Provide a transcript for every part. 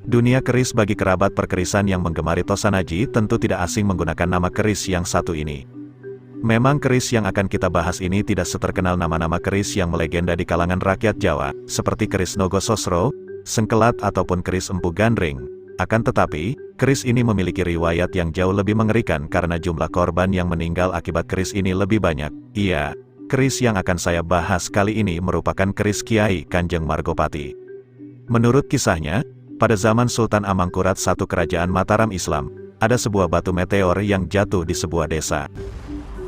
Dunia keris bagi kerabat perkerisan yang menggemari Tosanaji tentu tidak asing menggunakan nama keris yang satu ini. Memang keris yang akan kita bahas ini tidak seterkenal nama-nama keris yang melegenda di kalangan rakyat Jawa, seperti keris Nogososro, Sengkelat ataupun keris Empu Gandring. Akan tetapi, keris ini memiliki riwayat yang jauh lebih mengerikan karena jumlah korban yang meninggal akibat keris ini lebih banyak. Iya, keris yang akan saya bahas kali ini merupakan keris Kiai Kanjeng Margopati. Menurut kisahnya, pada zaman Sultan Amangkurat I Kerajaan Mataram Islam, ada sebuah batu meteor yang jatuh di sebuah desa.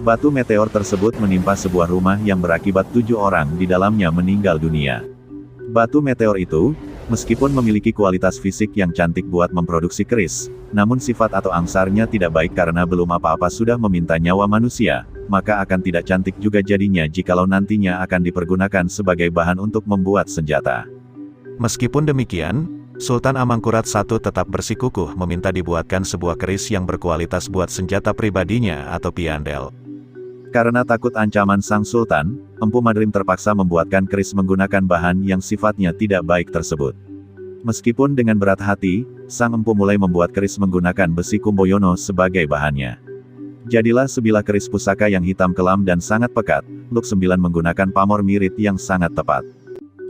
Batu meteor tersebut menimpa sebuah rumah yang berakibat 7 orang di dalamnya meninggal dunia. Batu meteor itu, meskipun memiliki kualitas fisik yang cantik buat memproduksi keris, namun sifat atau angsarnya tidak baik karena belum apa-apa sudah meminta nyawa manusia, maka akan tidak cantik juga jadinya jikalau nantinya akan dipergunakan sebagai bahan untuk membuat senjata. Meskipun demikian, Sultan Amangkurat I tetap bersikukuh meminta dibuatkan sebuah keris yang berkualitas buat senjata pribadinya atau piandel. Karena takut ancaman sang Sultan, Empu Madrim terpaksa membuatkan keris menggunakan bahan yang sifatnya tidak baik tersebut. Meskipun dengan berat hati, sang empu mulai membuat keris menggunakan besi Kumboyono sebagai bahannya. Jadilah sebilah keris pusaka yang hitam kelam dan sangat pekat, Luk 9 menggunakan pamor mirip yang sangat tepat.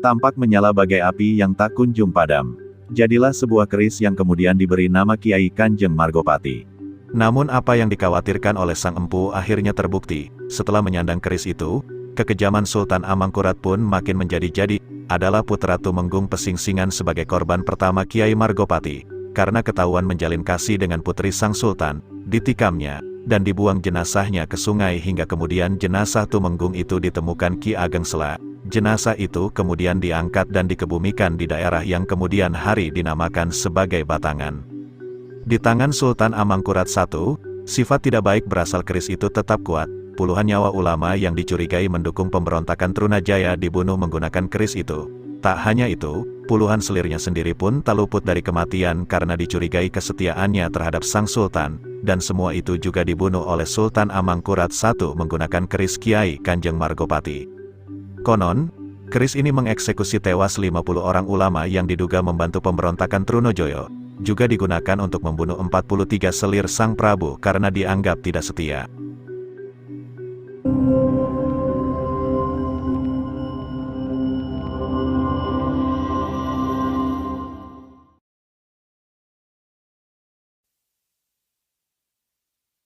Tampak menyala bagai api yang tak kunjung padam. Jadilah sebuah keris yang kemudian diberi nama Kiai Kanjeng Margopati. Namun apa yang dikhawatirkan oleh sang empu akhirnya terbukti. Setelah menyandang keris itu, kekejaman Sultan Amangkurat pun makin menjadi-jadi. Adalah putra Tumenggung Pesingsingan sebagai korban pertama Kiai Margopati. Karena ketahuan menjalin kasih dengan putri sang Sultan, ditikamnya, dan dibuang jenazahnya ke sungai hingga kemudian jenazah Tumenggung itu ditemukan Ki Ageng Sela. Jenazah itu kemudian diangkat dan dikebumikan di daerah yang kemudian hari dinamakan sebagai Batangan. Di tangan Sultan Amangkurat I, sifat tidak baik berasal keris itu tetap kuat. Puluhan nyawa ulama yang dicurigai mendukung pemberontakan Trunajaya dibunuh menggunakan keris itu. Tak hanya itu, puluhan selirnya sendiri pun tak luput dari kematian karena dicurigai kesetiaannya terhadap sang Sultan, dan semua itu juga dibunuh oleh Sultan Amangkurat I menggunakan keris Kiai Kanjeng Margopati. Konon, keris ini mengeksekusi tewas 50 orang ulama yang diduga membantu pemberontakan Trunojoyo, juga digunakan untuk membunuh 43 selir sang Prabu karena dianggap tidak setia.